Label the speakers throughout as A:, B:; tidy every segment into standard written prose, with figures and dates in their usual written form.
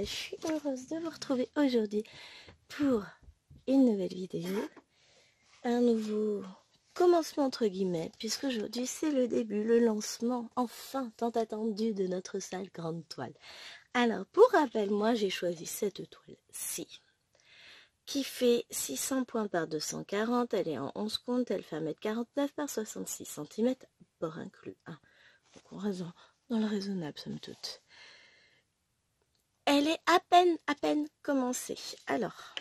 A: je suis heureuse de vous retrouver aujourd'hui pour une nouvelle vidéo, un nouveau commencement entre guillemets, puisque aujourd'hui c'est le début, le lancement, enfin tant attendu de notre salle grande toile. Alors pour rappel, moi j'ai choisi cette toile-ci, qui fait 600 points par 240, elle est en 11 comptes, elle fait 1m49 par 66 cm, port inclus 1. Donc on reste dans le raisonnable somme toute. Elle est à peine commencée. Alors,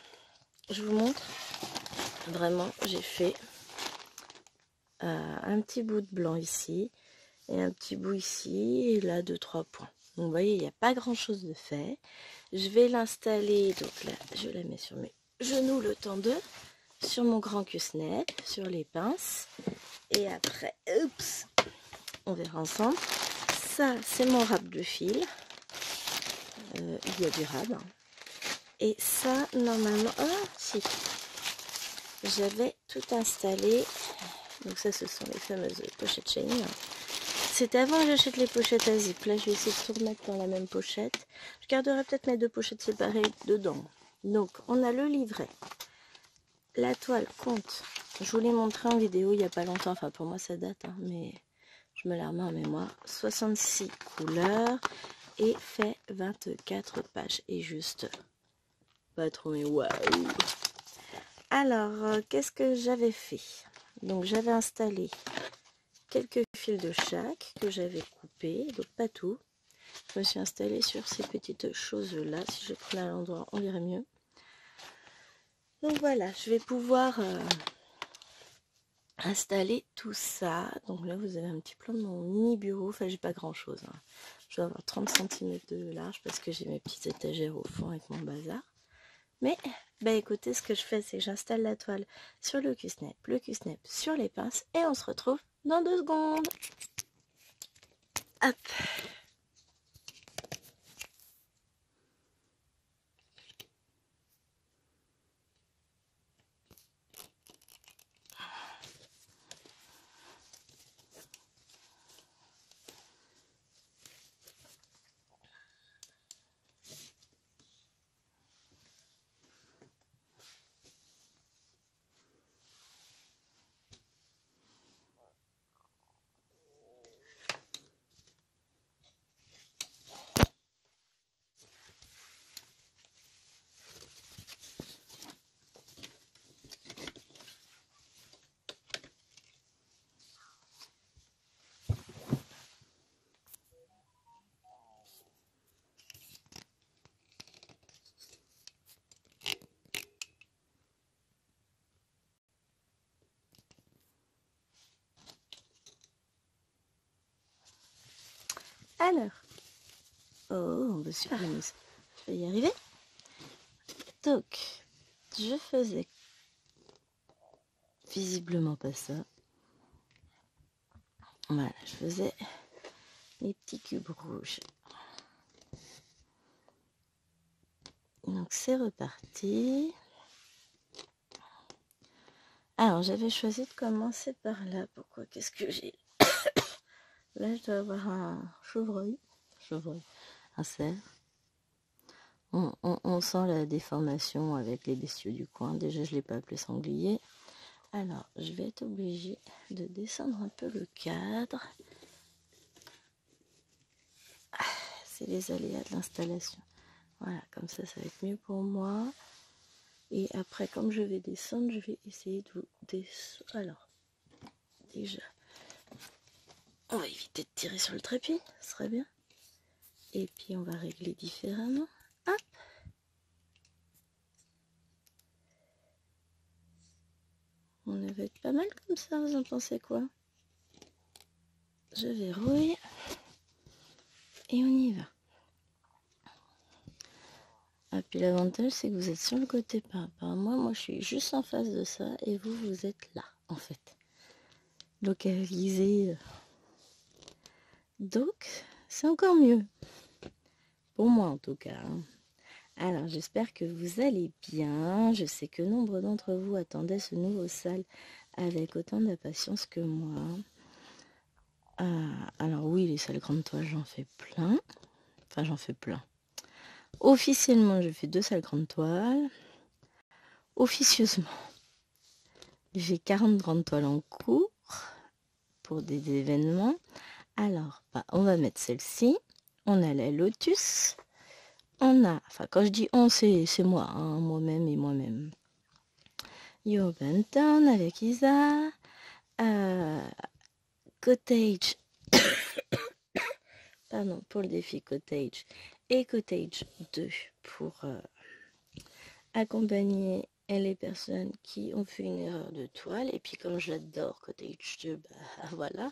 A: je vous montre. Vraiment, j'ai fait un petit bout de blanc ici et un petit bout ici et là 2-3 points. Donc, vous voyez, il n'y a pas grand chose de fait. Je vais l'installer. Donc là, je la mets sur mes genoux le temps de, sur mon grand cusnet, sur les pinces. Et après, oups, on verra ensemble. Ça, c'est mon râpe de fil. Il y a du râpe. Et ça, normalement... Ah, si. J'avais tout installé. Donc ça, ce sont les fameuses pochettes Shiny. C'était avant que j'achète les pochettes à zip. Là, je vais essayer de tout remettre dans la même pochette. Je garderai peut-être mes deux pochettes séparées dedans. Donc, on a le livret. La toile compte. Je vous l'ai montré en vidéo il n'y a pas longtemps. Enfin, pour moi, ça date. Hein, mais je me la remets en mémoire. 66 couleurs. Et fait 24 pages. Et juste... pas trop, mais waouh! Alors, qu'est-ce que j'avais fait? Donc, j'avais installé quelques fils de chaque que j'avais coupés, donc pas tout. Je me suis installée sur ces petites choses-là. Si je prends à l'endroit, on verrait mieux. Donc voilà, je vais pouvoir installer tout ça. Donc là, vous avez un petit plan de mon mini bureau. Enfin, j'ai pas grand-chose. Hein. Je dois avoir 30 cm de large parce que j'ai mes petites étagères au fond avec mon bazar. Mais, bah écoutez, ce que je fais, c'est que j'installe la toile sur le Q-snap sur les pinces, et on se retrouve dans 2 secondes. Hop. Alors, oh, bah super, je vais y arriver. Donc, je faisais visiblement pas ça. Voilà, je faisais les petits cubes rouges. Donc, c'est reparti. Alors, j'avais choisi de commencer par là. Pourquoi? Qu'est-ce que j'ai? Là, je dois avoir un chevreuil, un cerf. On sent la déformation avec les bestiaux du coin. Déjà, je ne l'ai pas appelé sanglier. Alors, je vais être obligée de descendre un peu le cadre. C'est les aléas de l'installation. Voilà, comme ça va être mieux pour moi. Et après, comme je vais descendre, je vais essayer de vous descendre. Alors, déjà, on va éviter de tirer sur le trépied, ce serait bien. Et puis, on va régler différemment. Hop! On va être pas mal comme ça, vous en pensez quoi? Je verrouille. Et on y va. Et puis l'avantage, c'est que vous êtes sur le côté par rapport à moi. Moi, je suis juste en face de ça. Et vous, vous êtes là, en fait. Localisé. Donc, c'est encore mieux. Pour moi, en tout cas. Alors, j'espère que vous allez bien. Je sais que nombre d'entre vous attendaient ce nouveau salle avec autant d'impatience que moi. Alors oui, les salles grandes toiles, j'en fais plein. Enfin, j'en fais plein. Officiellement, je fais 2 salles grandes toiles. Officieusement, j'ai 40 grandes toiles en cours pour des événements. Alors, on va mettre celle-ci. On a la Lotus. On a, enfin quand je dis on, c'est moi, hein, moi-même et moi-même. Urban Town avec Isa. Cottage. Pardon, pour le défi Cottage. Et Cottage 2 pour accompagner les personnes qui ont fait une erreur de toile. Et puis comme j'adore Cottage 2, voilà.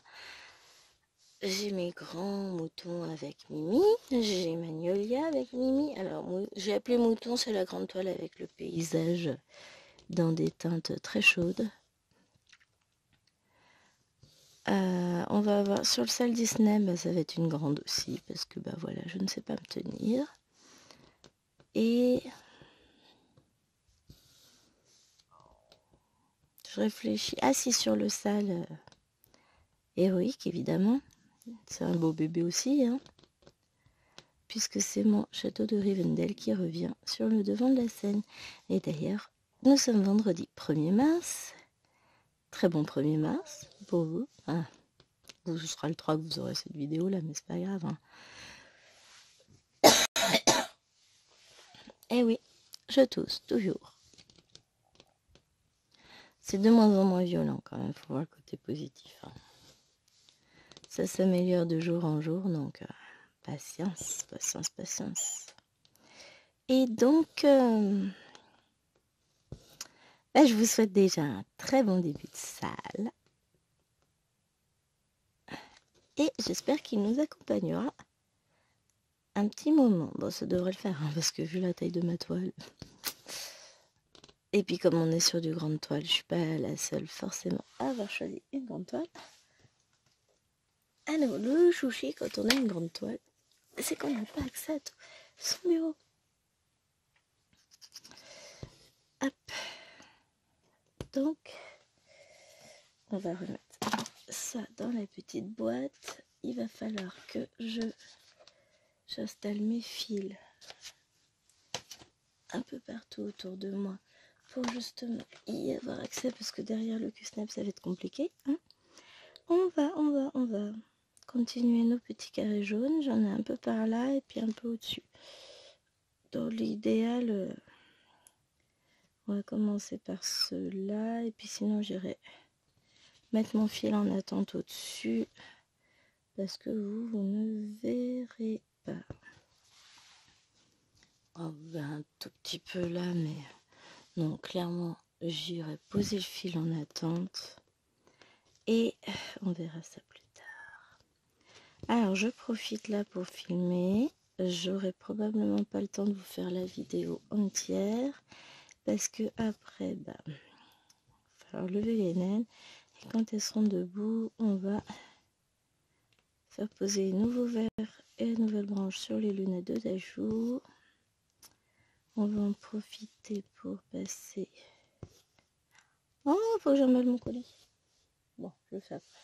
A: J'ai mes grands moutons avec Mimi. J'ai Magnolia avec Mimi. Alors, j'ai appelé mouton, c'est la grande toile avec le paysage dans des teintes très chaudes. On va avoir sur le salle Disney, ça va être une grande aussi, parce que voilà, je ne sais pas me tenir. Et je réfléchis. Ah si, sur le salle héroïque, évidemment. C'est un beau bébé aussi, hein, puisque c'est mon château de Rivendell qui revient sur le devant de la scène. Et d'ailleurs, nous sommes vendredi 1er mars. Très bon 1er mars pour vous. Enfin, ce sera le 3 que vous aurez cette vidéo là, mais c'est pas grave. Hein. Eh oui, je tousse toujours. C'est de moins en moins violent quand même, faut voir le côté positif. Hein. Ça s'améliore de jour en jour, donc patience, patience, patience. Et donc, je vous souhaite déjà un très bon début de salle. Et j'espère qu'il nous accompagnera un petit moment. Bon, ça devrait le faire, hein, parce que vu la taille de ma toile. Et puis comme on est sur du grande toile, je suis pas la seule forcément à avoir choisi une grande toile. Alors, le chouchi, quand on a une grande toile, c'est qu'on n'a pas accès à son bureau. Hop. Donc, on va remettre ça dans la petite boîte. Il va falloir que j'installe mes fils un peu partout autour de moi pour justement y avoir accès, parce que derrière le Q-Snap ça va être compliqué. Hein. On va continuer nos petits carrés jaunes. J'en ai un peu par là et puis un peu au-dessus. Dans l'idéal, on va commencer par ceux-là et puis sinon j'irai mettre mon fil en attente au-dessus parce que vous ne verrez pas. Oh, un tout petit peu là, mais non, clairement j'irai poser le fil en attente et on verra ça plus tard. Alors je profite là pour filmer. J'aurai probablement pas le temps de vous faire la vidéo entière parce que après il va falloir lever les naines et quand elles seront debout on va faire poser les nouveaux verres et les nouvelles branches sur les lunettes de Dajou. On va en profiter pour passer. Oh, faut que j'emballe mon colis. Bon, je le fais après.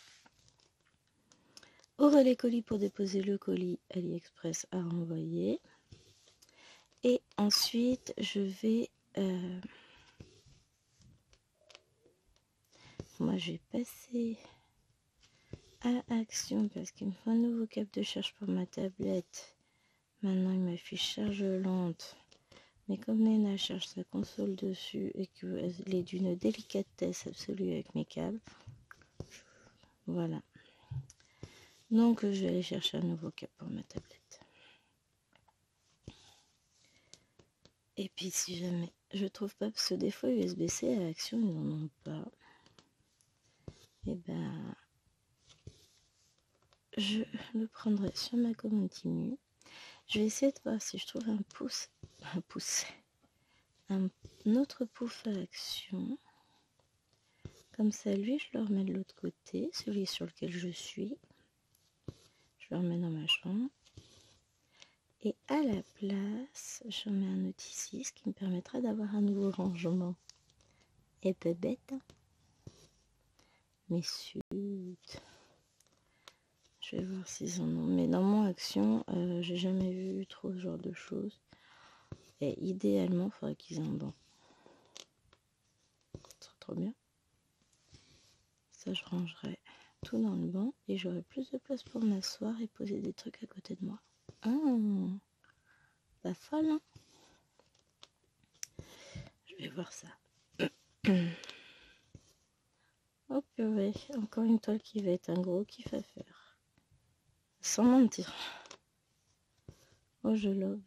A: Au relais colis pour déposer le colis AliExpress à renvoyer. Et ensuite, je vais... moi, je vais passer à Action parce qu'il me faut un nouveau câble de charge pour ma tablette. Maintenant, il m'affiche charge lente. Mais comme Nena charge sa console dessus et qu'elle est d'une délicatesse absolue avec mes câbles, voilà. Donc, je vais aller chercher un nouveau câble pour ma tablette. Et puis, si jamais je trouve pas, parce que des fois, USB-C à Action, ils n'en ont pas. Et je le prendrai sur ma commande Timu. Je vais essayer de voir si je trouve un autre pouf à Action. Comme ça, lui, je le remets de l'autre côté, celui sur lequel je suis. Je le remets dans ma chambre. Et à la place, je mets un autre ici, ce qui me permettra d'avoir un nouveau rangement. Et peu bête, hein. Mais zut. Je vais voir s'ils en ont. Mais dans mon Action, j'ai jamais vu trop ce genre de choses. Et idéalement, il faudrait qu'ils aient un banc. Ce serait trop bien. Ça, je rangerais tout dans le banc et j'aurais plus de place pour m'asseoir et poser des trucs à côté de moi. Pas folle, hein? Je vais voir ça. Oh purée, encore une toile qui va être un gros kiff à faire. Sans mentir. Oh, je love.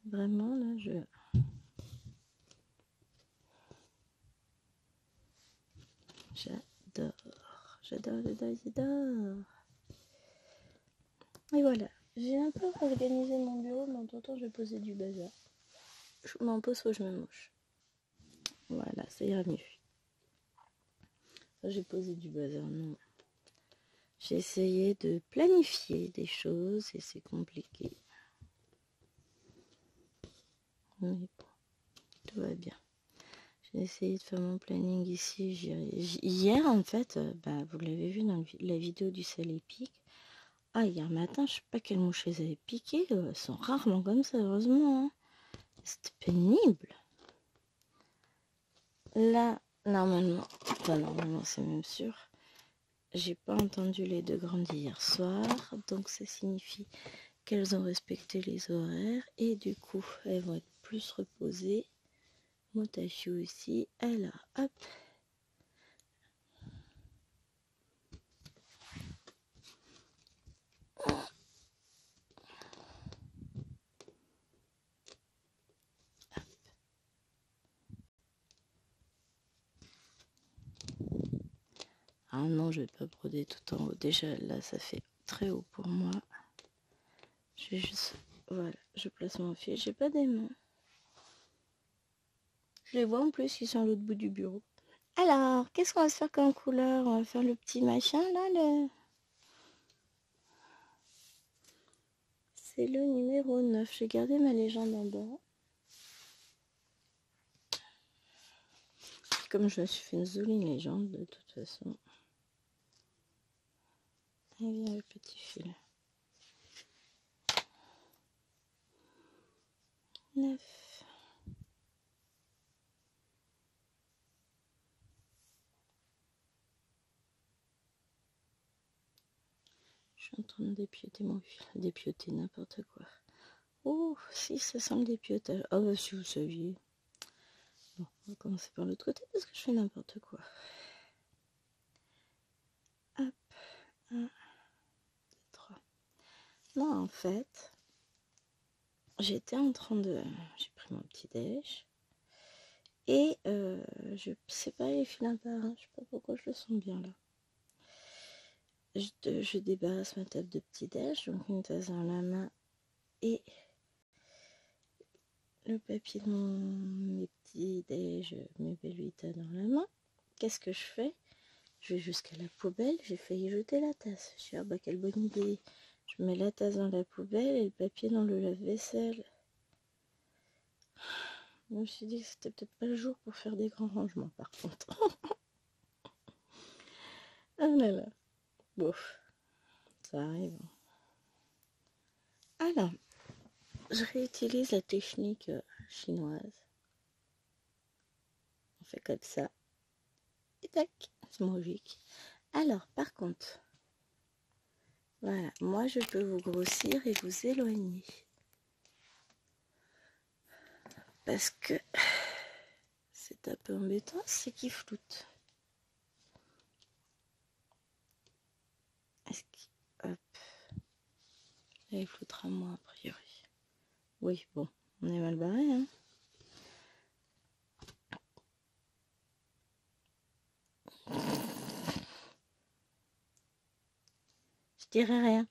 A: Vraiment, là, j'adore. J'adore, j'adore, j'adore. Et voilà. J'ai un peu organisé mon bureau, mais en tout temps, je vais poser du bazar. Je m'en pose, faut que je me mouche. Voilà, ça ira mieux. Ça, j'ai posé du bazar, non. J'ai essayé de planifier des choses et c'est compliqué. Mais bon, tout va bien. J'ai essayé de faire mon planning ici. Hier, en fait, vous l'avez vu dans la vidéo du sel épique. Ah, hier matin, je sais pas quelles mouches elles avaient piqué. Elles sont rarement comme ça, heureusement. Hein. C'était pénible. Là, normalement, c'est même sûr. J'ai pas entendu les deux grandes hier soir. Donc, ça signifie qu'elles ont respecté les horaires. Et du coup, elles vont être plus reposées. Motachu aussi. Alors, hop. Ah non, je vais pas broder tout en haut. Déjà, là, ça fait très haut pour moi. Je vais juste... Voilà, je place mon fil. J'ai pas d'aimants. Je les vois en plus, ils sont à l'autre bout du bureau. Alors, qu'est-ce qu'on va se faire comme couleur? On va faire le petit machin, là, le... C'est le numéro 9. J'ai gardé ma légende en bas. Comme je me suis fait une jolie légende, de toute façon. Et vient le petit fil. 9. Je suis en train de dépioter mon fil. Dépioter n'importe quoi. Oh, si, ça sent le dépiotage. Ah bah si vous saviez. Bon, on va commencer par l'autre côté parce que je fais n'importe quoi. Hop, 1, 2, 3. Non, en fait, j'étais en train de... J'ai pris mon petit déj. Et je sépare les fils un par un. Je sais pas pourquoi je le sens bien là. Je débarrasse ma table de petit déj. Donc une tasse dans la main et le papier de mes petits déj, mes Belvita dans la main. Qu'est-ce que je fais? Je vais jusqu'à la poubelle. J'ai failli jeter la tasse. Je suis ah bah quelle bonne idée. Je mets la tasse dans la poubelle et le papier dans le lave-vaisselle. Je me suis dit que c'était peut-être pas le jour pour faire des grands rangements par contre. Ah là là. Bof. Ça arrive. Alors, je réutilise la technique chinoise. On fait comme ça. Et tac, c'est magique. Alors, par contre, voilà, moi je peux vous grossir et vous éloigner. Parce que c'est un peu embêtant, c'est qu'il floute. Est-ce qu'il... Hop. Là, il floutera moins a priori. Oui, bon, on est mal barré, hein. Je dirais rien.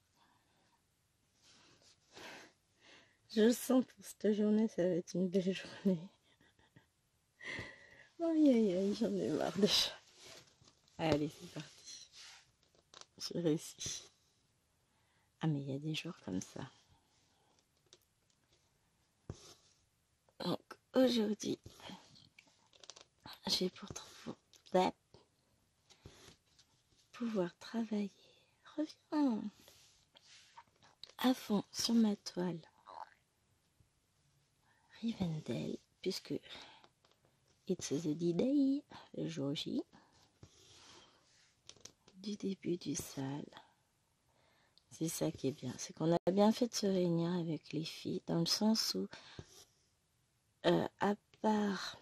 A: Je sens que cette journée, ça va être une belle journée. Aïe aïe aïe, j'en ai marre déjà. Allez, c'est parti. J'ai réussi. Ah, mais il y a des jours comme ça. Donc, aujourd'hui, j'ai pour pouvoir travailler. Reviens à fond sur ma toile Rivendell, puisque it's the D-Day, le jour J, du début du sal. C'est ça qui est bien, c'est qu'on a bien fait de se réunir avec les filles, dans le sens où, à part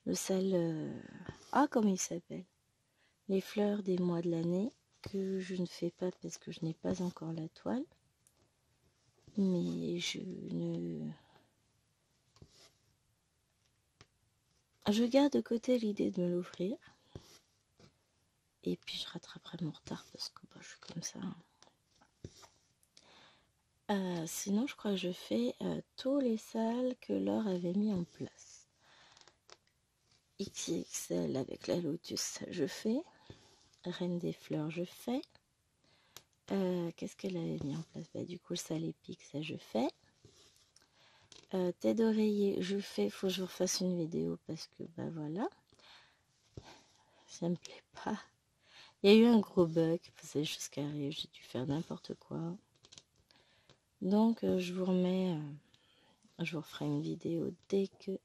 A: le sal, comment il s'appelle, les fleurs des mois de l'année, que je ne fais pas parce que je n'ai pas encore la toile, mais je garde de côté l'idée de me l'offrir. Et puis je rattraperai mon retard parce que je suis comme ça. Sinon, je crois que je fais tous les salles que Laure avait mis en place. XXL avec la Lotus, je fais. Reine des fleurs, je fais. Qu'est-ce qu'elle avait mis en place? Du coup, le sale épique, ça je fais. Tête d'oreiller, je fais. Faut que je vous refasse une vidéo parce que voilà. Ça me plaît pas. Il y a eu un gros bug, c'est des choses qui arrivent, j'ai dû faire n'importe quoi. Donc je vous remets, je vous referai une vidéo dès que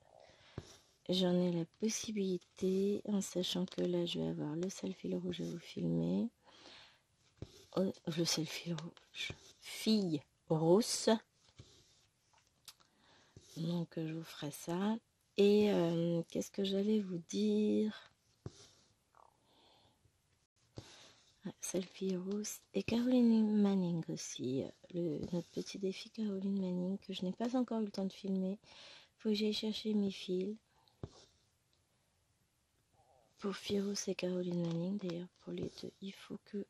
A: j'en ai la possibilité, en sachant que là je vais avoir le sale fil rouge à vous filmer. Le sale fil rouge, fille rousse. Donc je vous ferai ça. Et qu'est-ce que j'allais vous dire? Selfie Rose et Caroline Manning aussi, notre petit défi Caroline Manning que je n'ai pas encore eu le temps de filmer. Faut que j'aille chercher mes fils pour Firos et Caroline Manning. D'ailleurs pour les deux il faut que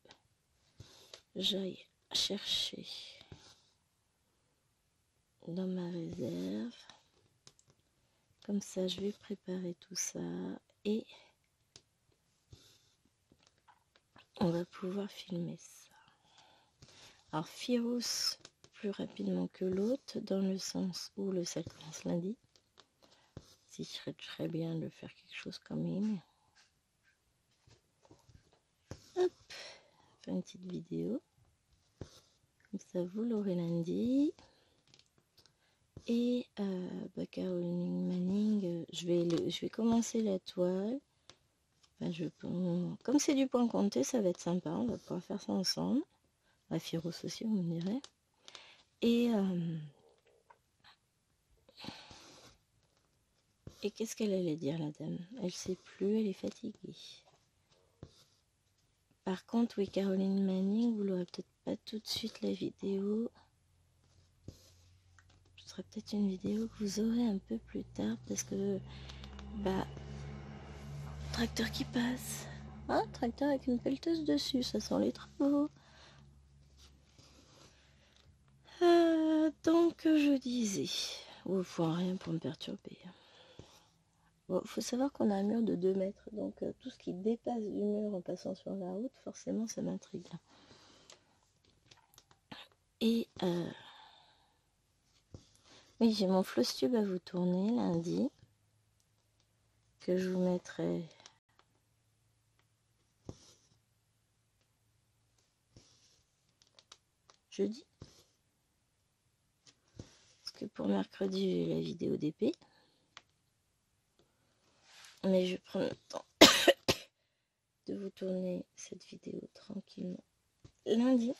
A: j'aille chercher dans ma réserve, comme ça je vais préparer tout ça et on va pouvoir filmer ça. Alors Firos plus rapidement que l'autre, dans le sens où le sel commence lundi. Si je serais bien de faire quelque chose quand même. Hop, faire une petite vidéo. Comme ça vous l'aurez lundi. Et Caroline Manning, je vais commencer la toile. Comme c'est du point compté, ça va être sympa. On va pouvoir faire ça ensemble. À Firos aussi, vous me direz. Et qu'est-ce qu'elle allait dire, la dame? Elle sait plus, elle est fatiguée. Par contre, oui, Caroline Manning, vous l'aurez peut-être pas tout de suite la vidéo. Ce sera peut-être une vidéo que vous aurez un peu plus tard parce que, tracteur qui passe. Un tracteur avec une pelleteuse dessus, ça sent les travaux. Donc, je disais, il faut rien pour me perturber. Bon, faut savoir qu'on a un mur de 2 mètres, donc tout ce qui dépasse du mur en passant sur la route, forcément, ça m'intrigue. Et oui, j'ai mon floss tube à vous tourner lundi, que je vous mettrai jeudi. Parce que pour mercredi, j'ai la vidéo d'épée. Mais je prends le temps de vous tourner cette vidéo tranquillement lundi.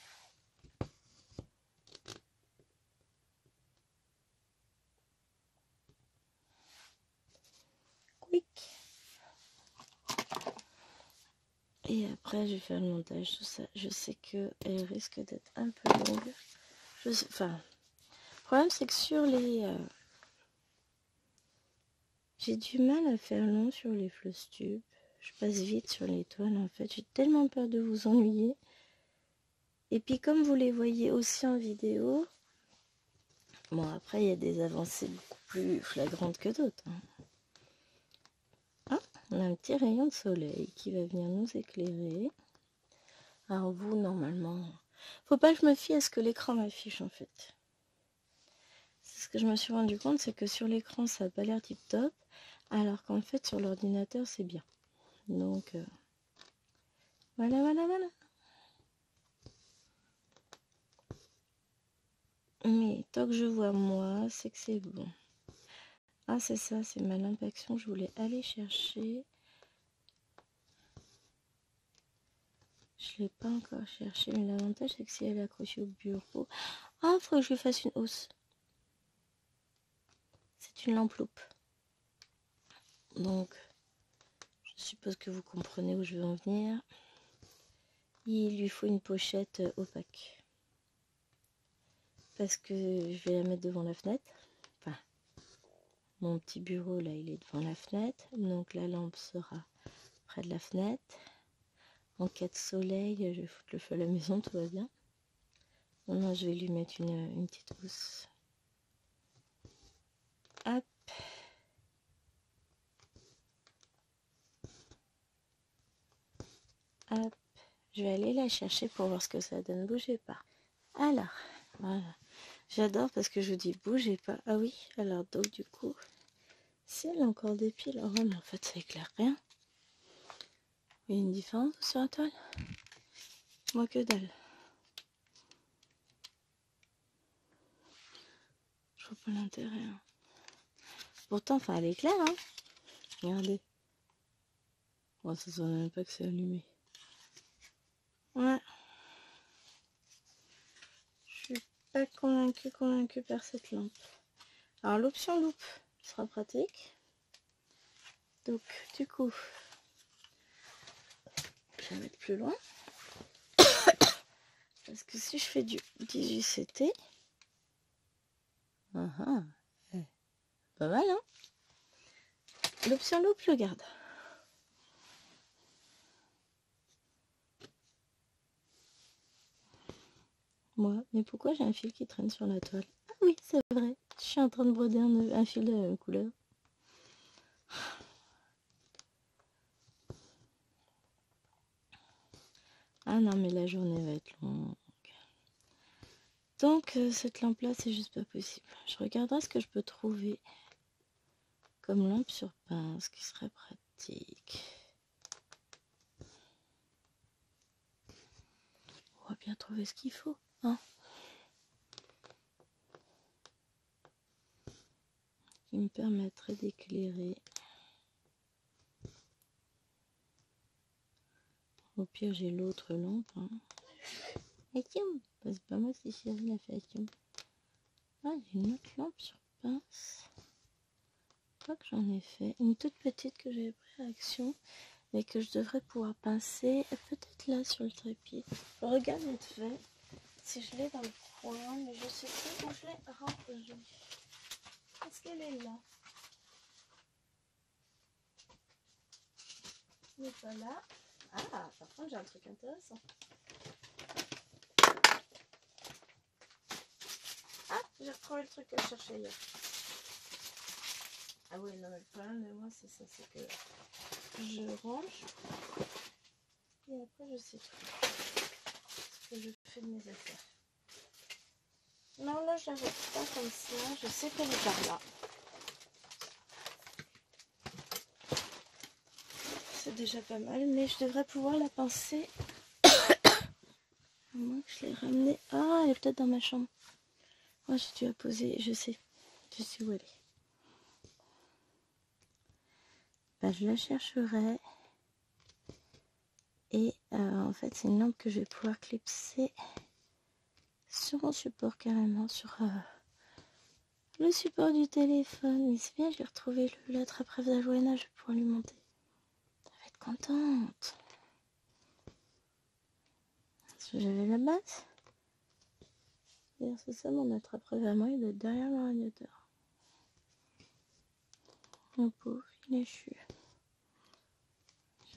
A: Quick. Et après, je vais faire le montage, tout ça. Je sais qu'elle risque d'être un peu longue. Le problème, c'est que sur les... j'ai du mal à faire long sur les floss tubes. Je passe vite sur les toiles, en fait. J'ai tellement peur de vous ennuyer. Et puis, comme vous les voyez aussi en vidéo... Bon, après, il y a des avancées beaucoup plus flagrantes que d'autres. On a un petit rayon de soleil qui va venir nous éclairer. Alors vous, normalement... Faut pas que je me fie à ce que l'écran m'affiche, en fait. Ce que je me suis rendu compte, c'est que sur l'écran, ça n'a pas l'air tip top, alors qu'en fait, sur l'ordinateur, c'est bien. Donc, voilà. Mais tant que je vois moi, c'est que c'est bon. Ah, c'est ça, c'est ma lampe action. Je voulais aller chercher. Je ne l'ai pas encore cherché, mais l'avantage, c'est que si elle est accrochée au bureau... Ah, il faudrait que je fasse une hausse. C'est une lampe loupe. Donc, je suppose que vous comprenez où je veux en venir. Il lui faut une pochette opaque. Parce que je vais la mettre devant la fenêtre. Enfin, mon petit bureau, là, il est devant la fenêtre. Donc, la lampe sera près de la fenêtre. En cas de soleil, je vais foutre le feu à la maison, tout va bien. Non, je vais lui mettre une petite housse. Hop. Hop. Je vais aller la chercher pour voir ce que ça donne. Bougez pas. Alors, voilà. J'adore parce que je dis bougez pas. Ah oui, alors donc du coup, si elle a encore des pieds, alors mais en fait ça éclaire rien. Il y a une différence sur la toile? Moi que dalle. Je vois pas l'intérêt. Hein. Pourtant, enfin elle éclaire, hein. Regardez. Bon, ça sent même pas que c'est allumé. Ouais. Je suis pas convaincue par cette lampe. Alors l'option loupe sera pratique. Donc du coup, je vais mettre plus loin. Parce que si je fais du 18CT, pas mal hein. L'option loupe, je garde. Moi, mais pourquoi j'ai un fil qui traîne sur la toile? Ah oui, c'est vrai. Je suis en train de broder un fil de la même couleur. Ah non, mais la journée va être longue. Donc, cette lampe-là, c'est juste pas possible. Je regarderai ce que je peux trouver comme lampe sur pince qui serait pratique. On va bien trouver ce qu'il faut, hein. Qui me permettrait d'éclairer. Au pire, j'ai l'autre lampe. Hein. C'est pas moi si Cyril l'a fait. Ah, j'ai une autre lampe sur pince. Je crois que j'en ai fait. Une toute petite que j'avais pris à Action. Mais que je devrais pouvoir pincer. Peut-être là sur le trépied. Je regarde vite fait. Si je l'ai dans le coin. Mais je sais plus où je l'ai rangée. Est-ce qu'elle est là? Elle n'est pas là. Ah, par contre, j'ai un truc intéressant. Ah, j'ai retrouvé le truc que je cherchais hier. Ah oui, non, mais le problème de moi, c'est ça, c'est que je range et après je sais tout. Ce que je fais de mes affaires. Non, là, je la vois pas comme ça. Je sais qu'elle est par là. C'est déjà pas mal, mais je devrais pouvoir la pincer. À moins que je l'ai ramenée. Ah, elle est peut-être dans ma chambre. Oh, j'ai dû la poser. Je sais. Je sais où elle est. Bah, je la chercherai. Et en fait, c'est une lampe que je vais pouvoir clipser sur mon support carrément, sur le support du téléphone. Mais c'est bien, j'ai retrouvé l'attrape-rêve d'Alwena, je vais pouvoir lui monter. Elle va être contente. Parce que j'avais la base. D'ailleurs, c'est ça mon attrape-rêve à moi, il doit être derrière le radiateur. Mon pauvre, il est chu.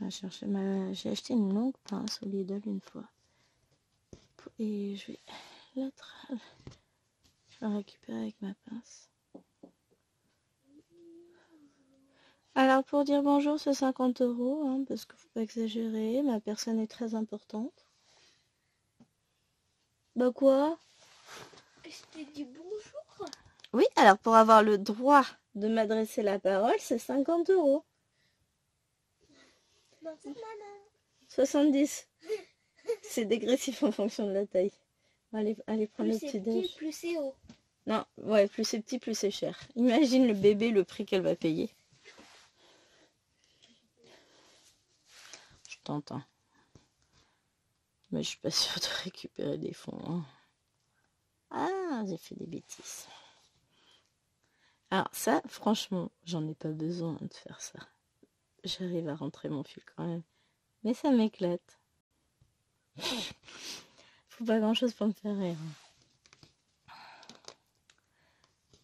A: J'ai acheté une longue pince au Lidl une fois. Et je vais la récupérer avec ma pince. Alors pour dire bonjour, c'est 50 €, hein, parce qu'il ne faut pas exagérer, ma personne est très importante. Bah quoi? Je t'ai dit bonjour. Oui, alors pour avoir le droit de m'adresser la parole, c'est 50 €. 70. C'est dégressif en fonction de la taille. Allez prendre le
B: Plus c'est
A: petit-déj.
B: petit, plus c'est haut.
A: Non, ouais, plus c'est petit, plus c'est cher. Imagine le bébé, le prix qu'elle va payer. Je t'entends. Mais je suis pas sûre de récupérer des fonds. Hein. Ah, j'ai fait des bêtises. Alors ça, franchement, j'en ai pas besoin de faire ça. J'arrive à rentrer mon fil quand même. Mais ça m'éclate. Faut pas grand chose pour me faire rire.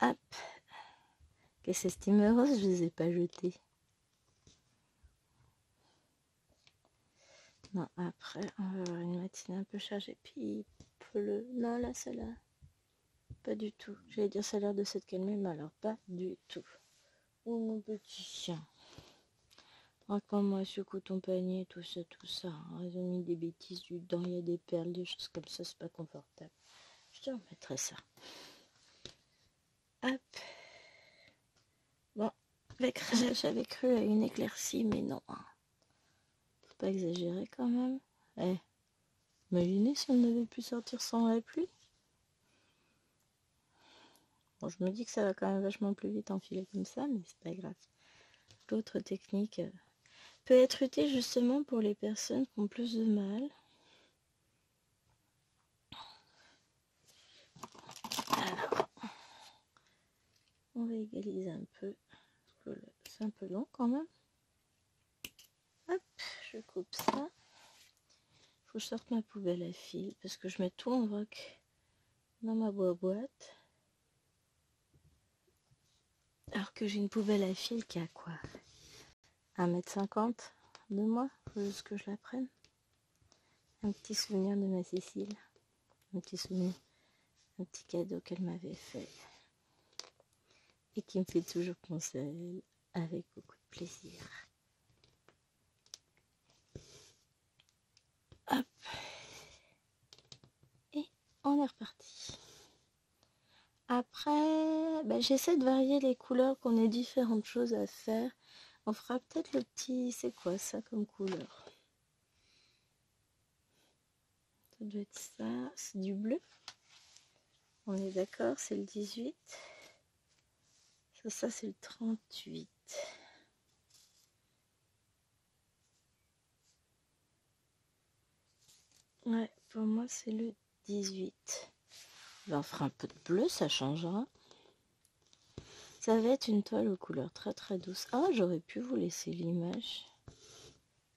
A: Hop. Que ces steamers roses, je les ai pas jetés. Non, après, on va avoir une matinée un peu chargée. Puis il pleut. Non, là, celle-là. Pas du tout. J'allais dire ça a l'air de s'être calmé, mais alors pas du tout. Oh mon petit chien. Raconte-moi, secoue ton panier, tout ça, tout ça. Ils ont mis des bêtises dedans, il y a des perles, des choses comme ça, c'est pas confortable. Je te remettrai ça. Hop. Bon, j'avais cru à une éclaircie, mais non. Faut pas exagérer quand même. Eh, imaginez si on n'avait pu sortir sans la pluie. Bon, je me dis que ça va quand même vachement plus vite enfiler comme ça, mais c'est pas grave. L'autre technique peut être utile justement pour les personnes qui ont plus de mal. Alors, on va égaliser un peu. C'est un peu long quand même. Hop, je coupe ça. Faut que je sorte ma poubelle à fil parce que je mets tout en vrac dans ma boîte. Alors que j'ai une poubelle à fil qui a quoi, 1,50 m de moi. Faut juste que je la prenne. Un petit souvenir de ma Cécile. Un petit souvenir. Un petit cadeau qu'elle m'avait fait. Et qui me fait toujours penser à elle avec beaucoup de plaisir. Hop. Et on est reparti. Après, j'essaie de varier les couleurs, qu'on ait différentes choses à faire. On fera peut-être le petit... C'est quoi ça comme couleur? Ça doit être ça. C'est du bleu. On est d'accord, c'est le 18. Ça c'est le 38. Ouais, pour moi c'est le 18. On fera un peu de bleu, ça changera. Ça va être une toile aux couleurs très très douces. Ah, j'aurais pu vous laisser l'image.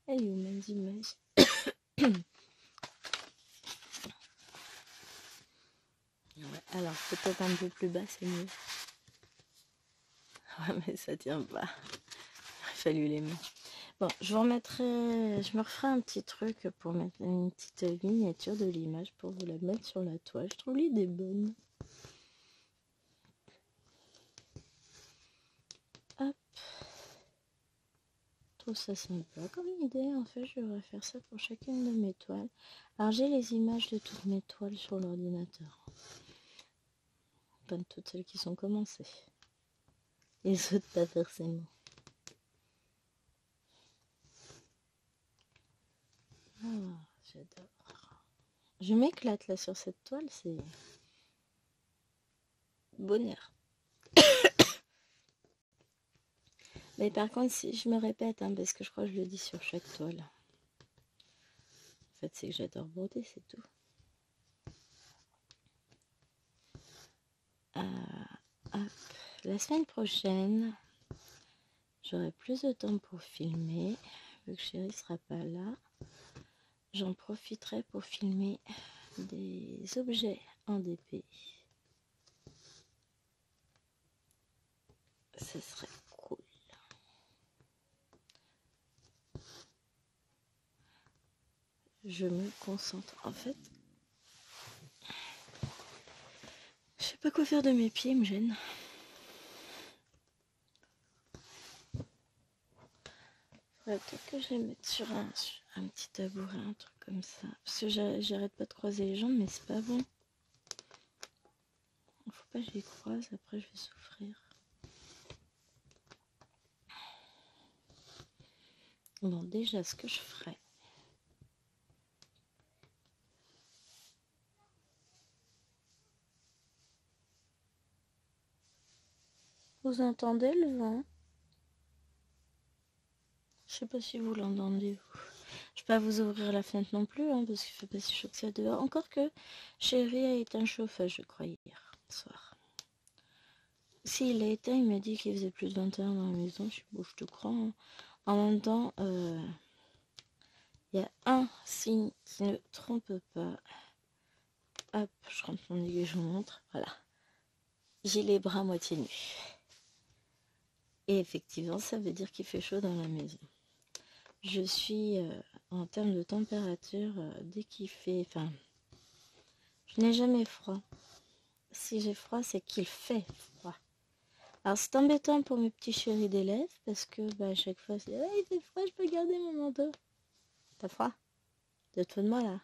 A: Elle est où mes images? Ouais, alors peut-être un peu plus bas, c'est mieux. Ouais, mais ça tient pas. Il a fallu les mains. Bon, je me referai un petit truc pour mettre une petite miniature de l'image pour vous la mettre sur la toile. Je trouve l'idée bonne. Hop. Je trouve ça sympa comme idée. En fait, je devrais faire ça pour chacune de mes toiles. Alors, j'ai les images de toutes mes toiles sur l'ordinateur. Pas de toutes celles qui sont commencées. Les autres, pas forcément. Ah, j'adore. Je m'éclate là sur cette toile, c'est bonheur. Mais par contre, si je me répète, hein, parce que je crois que je le dis sur chaque toile. En fait, c'est que j'adore broder, c'est tout. Hop. La semaine prochaine, j'aurai plus de temps pour filmer. Vu que chérie sera pas là, j'en profiterai pour filmer des objets en DP. Ce serait cool. Je me concentre. En fait, je sais pas quoi faire de mes pieds, ils me gênent. Faudrait peut-être que je les mette sur un petit tabouret, un truc comme ça. Parce que j'arrête pas de croiser les jambes, mais c'est pas bon. Faut pas que je les croise, après je vais souffrir. Bon, déjà, ce que je ferai, Vous entendez le vent? Je sais pas si vous l'entendez. Je vais pas vous ouvrir la fenêtre non plus, hein, parce qu'il fait pas si chaud que ça dehors. Encore que chérie a éteint le chauffage, je crois, hier soir. Si il l'a éteint, il m'a dit qu'il faisait plus de 21 dans la maison. Je suis bon, je te crois. Hein. En même temps, il y a un signe qui ne trompe pas. Hop, je rentre mon aiguille, je vous montre. Voilà. J'ai les bras à moitié nus. Et effectivement, ça veut dire qu'il fait chaud dans la maison. Je suis, en termes de température, dès qu'il fait... Enfin, je n'ai jamais froid. Si j'ai froid, c'est qu'il fait froid. Alors c'est embêtant pour mes petits chéris d'élèves, parce que à chaque fois, c'est « il fait froid, je peux garder mon manteau ». T'as froid? De te de moi, là.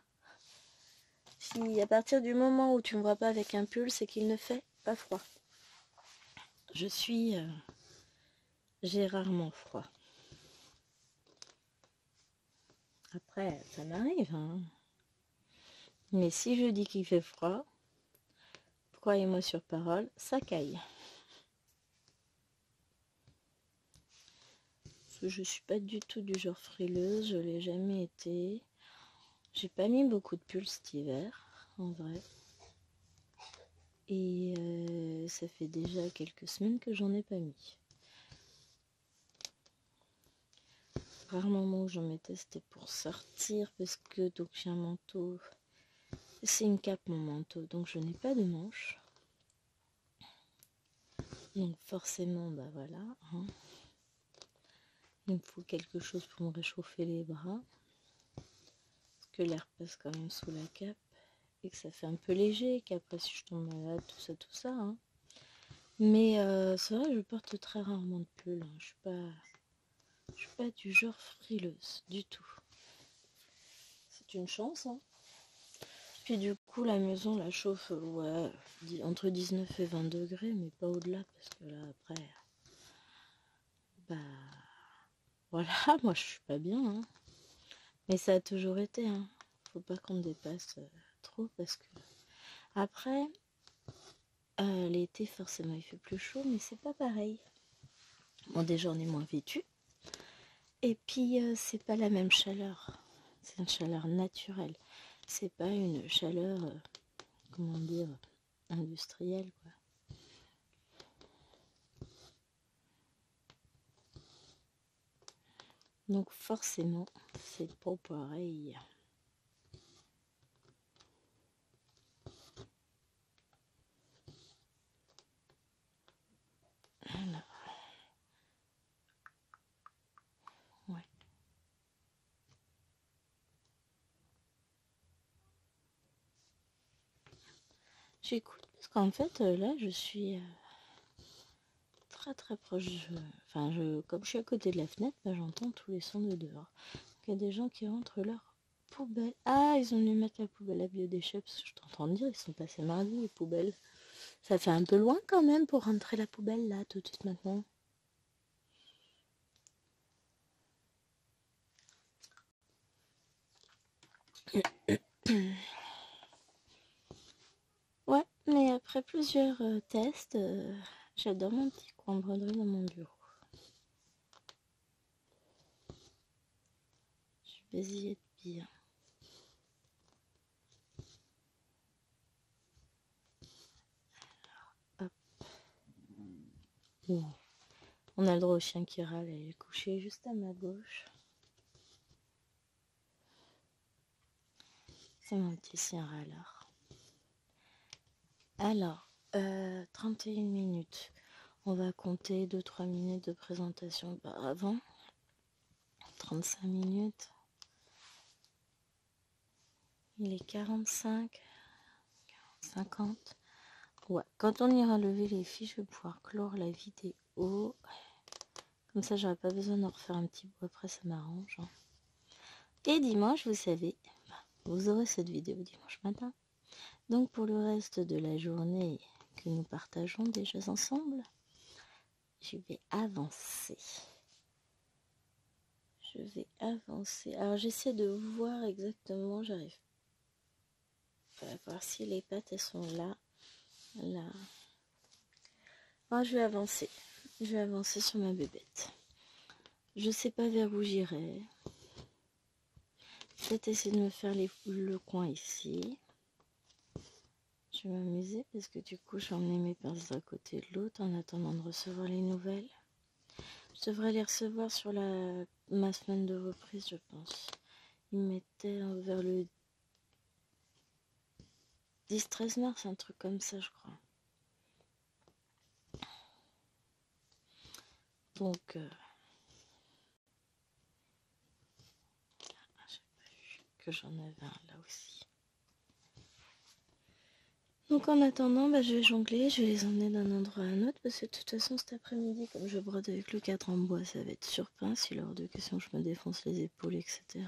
A: Si à partir du moment où tu ne me vois pas avec un pull, c'est qu'il ne fait pas froid. J'ai rarement froid. Après, ça m'arrive, hein. Mais si je dis qu'il fait froid, croyez-moi sur parole, ça caille. Parce que je suis pas du tout du genre frileuse, je l'ai jamais été. J'ai pas mis beaucoup de pulls cet hiver, en vrai. Et ça fait déjà quelques semaines que j'en ai pas mis. Rarement où j'en mettais, c'était pour sortir, parce que donc j'ai un manteau. C'est une cape mon manteau, donc je n'ai pas de manches. Donc forcément, bah voilà. Hein. Il me faut quelque chose pour me réchauffer les bras. Parce que l'air passe quand même sous la cape. Et que ça fait un peu léger, qu'après si je tombe malade, tout ça. Hein. Mais c'est vrai que je porte très rarement de pull. Hein. Je suis pas du genre frileuse, du tout. C'est une chance, hein. Puis du coup, la maison la chauffe, ouais, entre 19 et 20 degrés, mais pas au-delà, parce que là, après, bah, voilà, moi je suis pas bien, hein. Mais ça a toujours été, hein. Faut pas qu'on dépasse trop, parce que après, l'été, forcément, il fait plus chaud, mais c'est pas pareil. Bon, déjà, on est moins vêtu. Et puis, c'est pas la même chaleur. C'est une chaleur naturelle. C'est pas une chaleur, comment dire, industrielle, quoi. Donc forcément, c'est pas pareil. Alors, ouais. J'écoute parce qu'en fait, là, je suis très très proche. Comme je suis à côté de la fenêtre, bah, j'entends tous les sons de dehors. Il y a des gens qui rentrent leur poubelle. Ah, ils ont dû mettre la poubelle à biodéchets, parce que je t'entends dire, ils sont passés mardi, les poubelles. Ça fait un peu loin quand même pour rentrer la poubelle, là, tout de suite maintenant. Ouais, mais après plusieurs tests, j'adore mon petit coin broderie dans mon bureau. Je vais y être bien. Hop. Bon. On a le droit au chien qui râle, elle est couchée juste à ma gauche. C'est mon petit chien râleur. Alors, 31 minutes. On va compter 2-3 minutes de présentation par avant. 35 minutes. Il est 45. 50. Ouais, quand on ira lever les fiches, je vais pouvoir clore la vidéo. Comme ça, j'aurai pas besoin d'en refaire un petit bout après, ça m'arrange. Hein. Et dimanche, vous savez, vous aurez cette vidéo dimanche matin. Donc pour le reste de la journée que nous partageons déjà ensemble, je vais avancer. Alors j'essaie de voir exactement, j'arrive pas à voir si les pattes elles sont là. Là. Alors, je vais avancer. Je vais avancer sur ma bébête. Je sais pas vers où j'irai. Peut-être essayer de me faire le coin ici. Je vais m'amuser parce que du coup j'ai emmené mes pinces d'un côté et de l'autre en attendant de recevoir les nouvelles. Je devrais les recevoir sur ma semaine de reprise, je pense. Ils mettaient vers le 10-13 mars, un truc comme ça, je crois. Donc, j'ai pas vu que j'en avais un là aussi. Donc en attendant, je vais jongler, je vais les emmener d'un endroit à un autre, parce que de toute façon cet après-midi, comme je brode avec le cadre en bois, ça va être sur pince, il est hors de question que je me défonce les épaules, etc.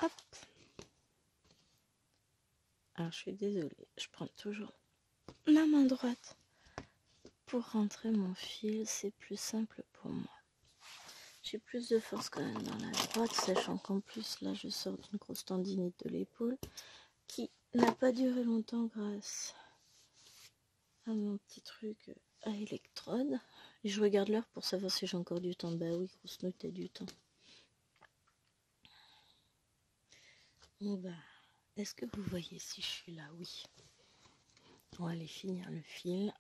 A: Hop. Alors je suis désolée, je prends toujours ma main droite pour rentrer mon fil, c'est plus simple pour moi. J'ai plus de force quand même dans la droite, sachant qu'en plus là je sors d'une grosse tendinite de l'épaule qui n'a pas duré longtemps grâce à mon petit truc à électrode. Et je regarde l'heure pour savoir si j'ai encore du temps. Bah oui, grosse note, t'as du temps. Bon bah, est-ce que vous voyez si je suis là? Oui. On va aller finir le fil.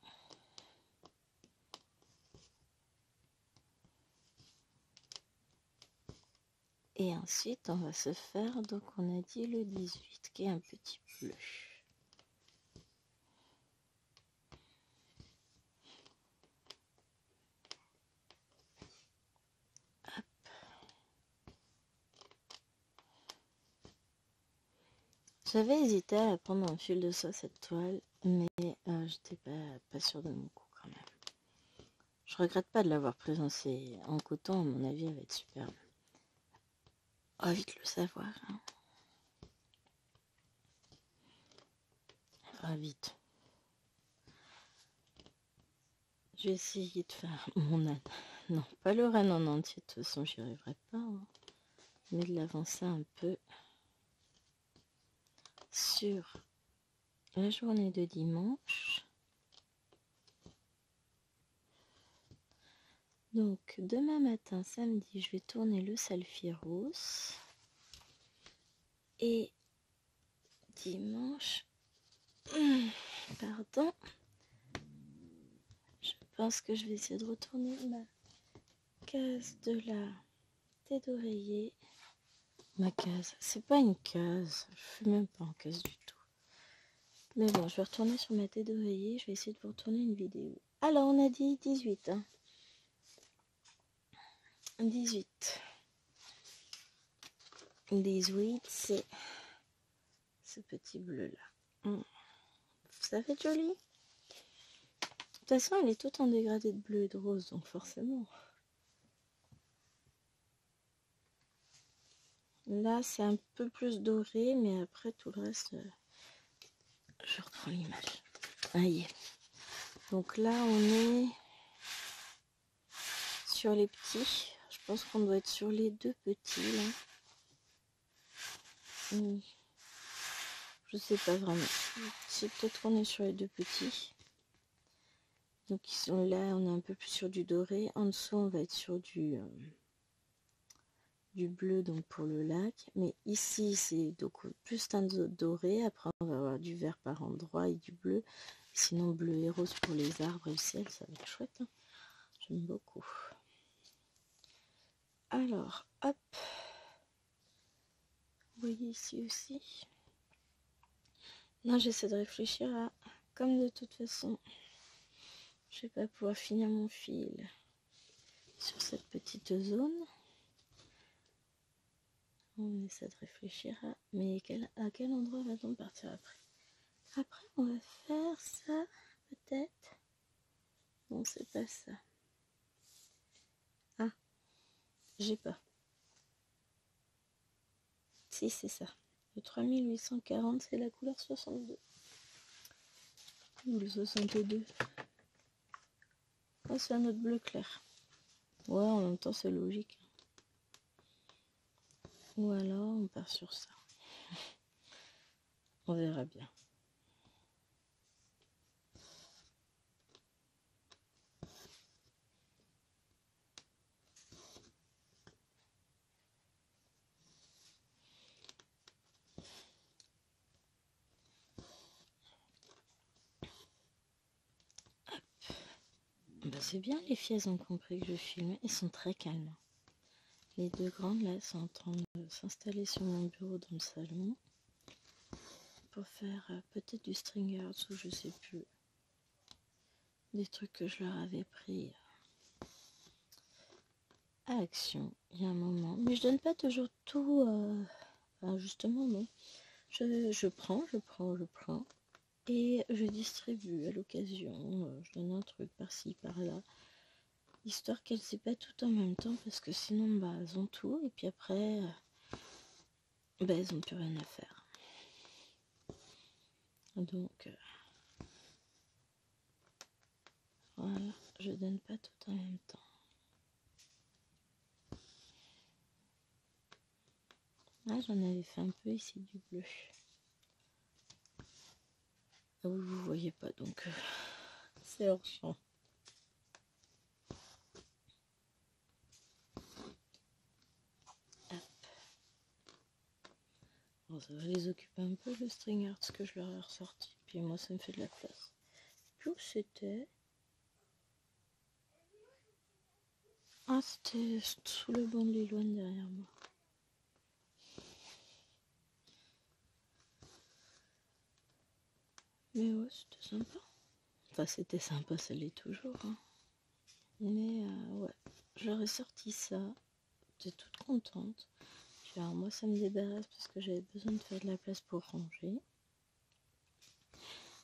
A: Et ensuite, on va se faire, donc on a dit le 18, qui est un petit bleu. Hop. J'avais hésité à prendre un fil de soie cette toile, mais j'étais pas sûre de mon coup quand même. Je regrette pas de l'avoir prise en coton, à mon avis, elle va être superbe. On va vite le savoir. Hein. Enfin, vite. Je vais essayer de faire mon âne. Non, pas le renne en entier, de toute façon, j'y arriverai pas. Hein. Mais de l'avancer un peu sur la journée de dimanche. Donc, demain matin, samedi, je vais tourner le Salfiros. Et dimanche, pardon, je pense que je vais essayer de retourner ma case de la tête d'oreiller. Ma case, c'est pas une case, je fais même pas en case du tout. Mais bon, je vais retourner sur ma tête d'oreiller, je vais essayer de vous retourner une vidéo. Alors, on a dit 18, hein. 18. 18, c'est ce petit bleu-là. Ça fait joli. De toute façon, elle est toute en dégradé de bleu et de rose, donc forcément. Là, c'est un peu plus doré, mais après, tout le reste... Je reprends l'image. Aïe. Donc là, on est sur les petits. Je pense qu'on doit être sur les deux petits, là. Je sais pas vraiment. C'est peut-être qu'on est sur les deux petits. Donc ils sont là, on est un peu plus sur du doré. En dessous, on va être sur du bleu donc pour le lac. Mais ici, c'est donc plus teint doré. Après, on va avoir du vert par endroit et du bleu. Sinon, bleu et rose pour les arbres et le ciel, ça va être chouette. Hein. J'aime beaucoup. Alors, hop. Vous voyez ici aussi. Là, j'essaie de réfléchir à... Comme de toute façon, je vais pas pouvoir finir mon fil sur cette petite zone. On essaie de réfléchir à... Mais à quel endroit va-t-on partir après? Après, on va faire ça, peut-être. Non, c'est pas ça. Ah, j'ai pas. Si, c'est ça. Le 3840, c'est la couleur 62. Ou le 62. Oh, c'est un autre bleu clair. Ouais, en même temps, c'est logique. Ou alors, on part sur ça. On verra bien. C'est bien, les filles, elles ont compris que je filme. Elles sont très calmes. Les deux grandes, là, sont en train de s'installer sur mon bureau dans le salon pour faire peut-être du string arts ou je sais plus. Des trucs que je leur avais pris à Action il y a un moment. Mais je donne pas toujours tout. Enfin, justement, non. Je prends. Et je distribue à l'occasion. Je donne un truc par-ci, par-là. Histoire qu'elles aient pas tout en même temps. Parce que sinon, bah, elles ont tout. Et puis après, bah, elles n'ont plus rien à faire. Donc, voilà. Je donne pas tout en même temps. Ah, j'en avais fait un peu ici du bleu. Ah oui, vous voyez pas, donc c'est hors champ. Bon, ça va les occuper un peu le string arts que je leur ai ressorti. Puis moi, ça me fait de la place. Puis où c'était? Ah, c'était sous le banc de Liloine derrière moi. Mais ouais, c'était sympa. Enfin, c'était sympa, ça l'est toujours. Hein. Mais ouais, j'aurais sorti ça. J'étais toute contente. Puis alors moi, ça me débarrasse parce que j'avais besoin de faire de la place pour ranger.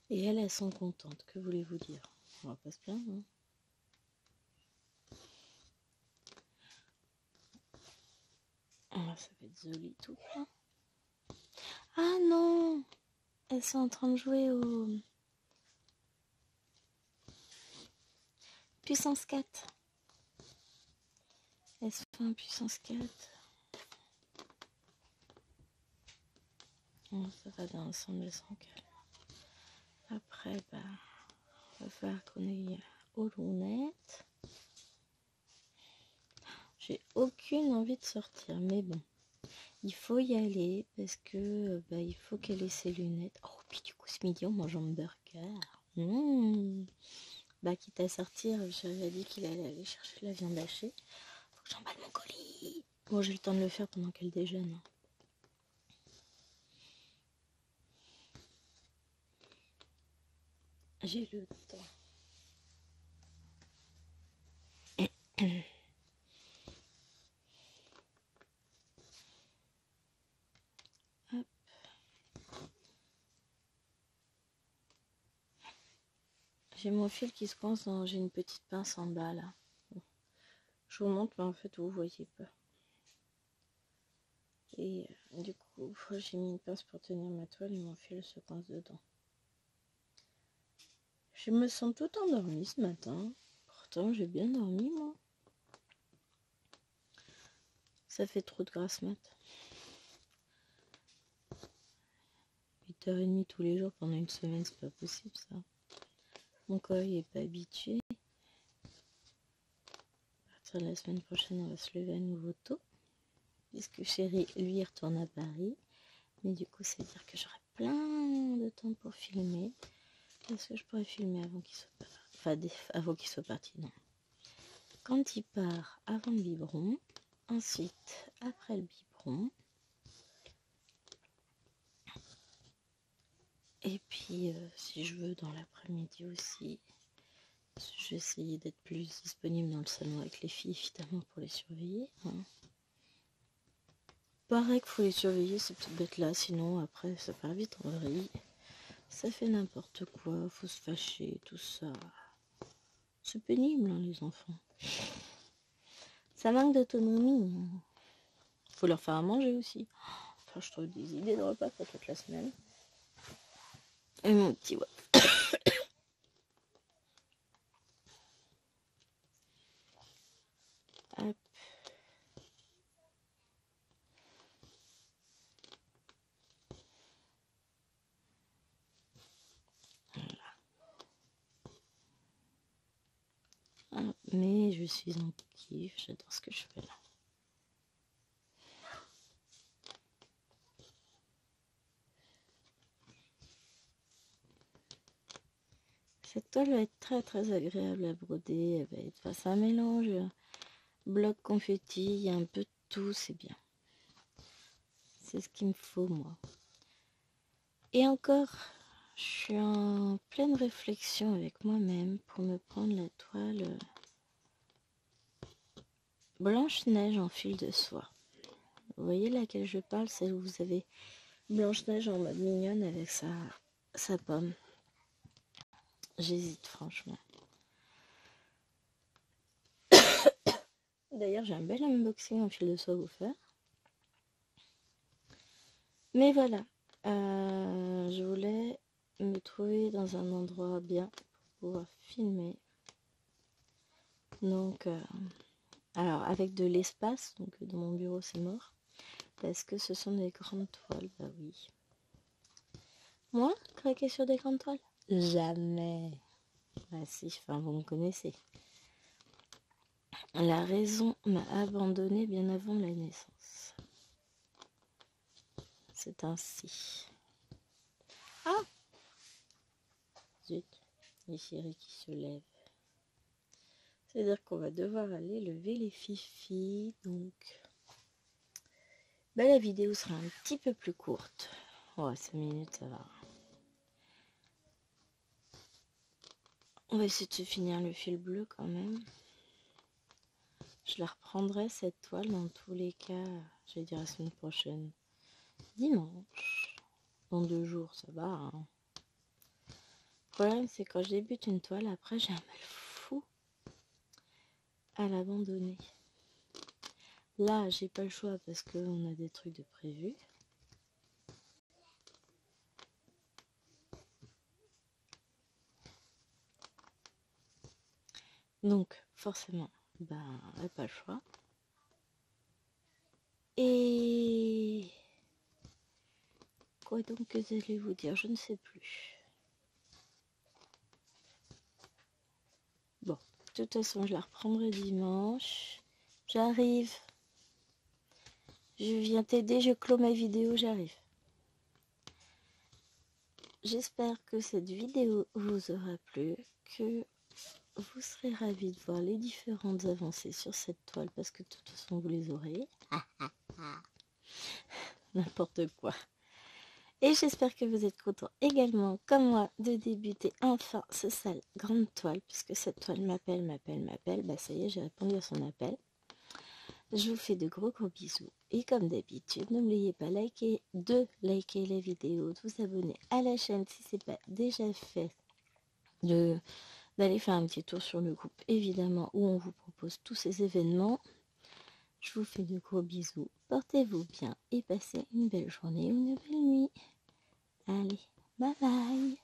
A: Et elles sont contentes, que voulez-vous dire? On va pas se plaindre, hein. Ah, ça va être joli tout plein. Ah non! Elles sont en train de jouer au puissance 4. Elles se font puissance 4. Bon, ça va dans l'ensemble, elles sont calmes. Après, bah, va falloir qu'on aille aux lunettes. J'ai aucune envie de sortir, mais bon. Il faut y aller parce que bah, il faut qu'elle ait ses lunettes. Oh, puis du coup, ce midi, on mange un burger. Bah, quitte à sortir, j'avais dit qu'il allait aller chercher de la viande hachée. Faut que j'emballe mon colis. Bon, j'ai le temps de le faire pendant qu'elle déjeune. Hein. J'ai le temps. Hop. J'ai mon fil qui se coince dans... J'ai une petite pince en bas, là. Bon. Je vous montre, mais en fait, vous voyez pas. Et du coup, j'ai mis une pince pour tenir ma toile et mon fil se coince dedans. Je me sens tout endormie ce matin. Pourtant, j'ai bien dormi, moi. Ça fait trop de grasse mat. 8h30 tous les jours pendant une semaine, c'est pas possible, ça. Mon corps il est pas habitué. À partir de la semaine prochaine, on va se lever à nouveau tôt. Puisque chéri, lui, retourne à Paris. Mais du coup, ça veut dire que j'aurai plein de temps pour filmer. Est-ce que je pourrais filmer avant qu'il soit parti? Enfin, avant qu'il soit parti, non. Quand il part, avant le biberon. Ensuite, après le biberon. Et puis, si je veux, dans l'après-midi aussi. Je vais essayer d'être plus disponible dans le salon avec les filles, évidemment, pour les surveiller. Hein. Pareil qu'il faut les surveiller, ces petites bêtes-là, sinon, après, ça part vite en vrille. Ça fait n'importe quoi, faut se fâcher, tout ça. C'est pénible, hein, les enfants. Ça manque d'autonomie. Faut leur faire à manger aussi. Enfin, je trouve des idées de repas pour toute la semaine. Et mon petit, ouais. Hop. Voilà. Mais je suis en kiff, j'adore ce que je fais là. Cette toile va être très très agréable à broder. Elle va être face à un mélange. Bloc confetti, il y a un peu de tout, c'est bien. C'est ce qu'il me faut moi. Et encore, je suis en pleine réflexion avec moi-même pour me prendre la toile Blanche-Neige en fil de soie. Vous voyez laquelle je parle, celle où vous avez Blanche-Neige en mode mignonne avec sa pomme. J'hésite franchement. D'ailleurs, j'ai un bel unboxing en fil de soie à vous faire. Mais voilà, je voulais me trouver dans un endroit bien pour pouvoir filmer. Donc, alors avec de l'espace, donc dans mon bureau c'est mort, parce que ce sont des grandes toiles, bah oui. Moi, craquer sur des grandes toiles? Jamais. Bah si, enfin vous me connaissez. La raison m'a abandonnée bien avant la naissance. C'est ainsi. Ah! Zut, les chéris qui se lèvent. C'est-à-dire qu'on va devoir aller lever les fifis, donc bah, la vidéo sera un petit peu plus courte. Oh, 5 minutes, ça va. On va essayer de se finir le fil bleu quand même. Je la reprendrai cette toile dans tous les cas, je vais dire la semaine prochaine. Dimanche. Dans 2 jours, ça va. Hein. Le problème, c'est quand je débute une toile, après j'ai un mal fou à l'abandonner. Là, j'ai pas le choix parce qu'on a des trucs de prévu. Donc, forcément, ben, pas le choix. Et quoi donc que j'allais-vous dire? Je ne sais plus. Bon, de toute façon, je la reprendrai dimanche. J'arrive. Je viens t'aider, je clôt ma vidéo, j'arrive. J'espère que cette vidéo vous aura plu, que vous serez ravis de voir les différentes avancées sur cette toile, parce que de toute façon, vous les aurez. N'importe quoi. Et j'espère que vous êtes contents également, comme moi, de débuter enfin ce sale grande toile, puisque cette toile m'appelle. Bah ça y est, j'ai répondu à son appel. Je vous fais de gros bisous. Et comme d'habitude, n'oubliez pas de liker la vidéo, de vous abonner à la chaîne si ce n'est pas déjà fait, d'aller faire un petit tour sur le groupe, évidemment, où on vous propose tous ces événements. Je vous fais de gros bisous. Portez-vous bien et passez une belle journée ou une belle nuit. Allez, bye bye.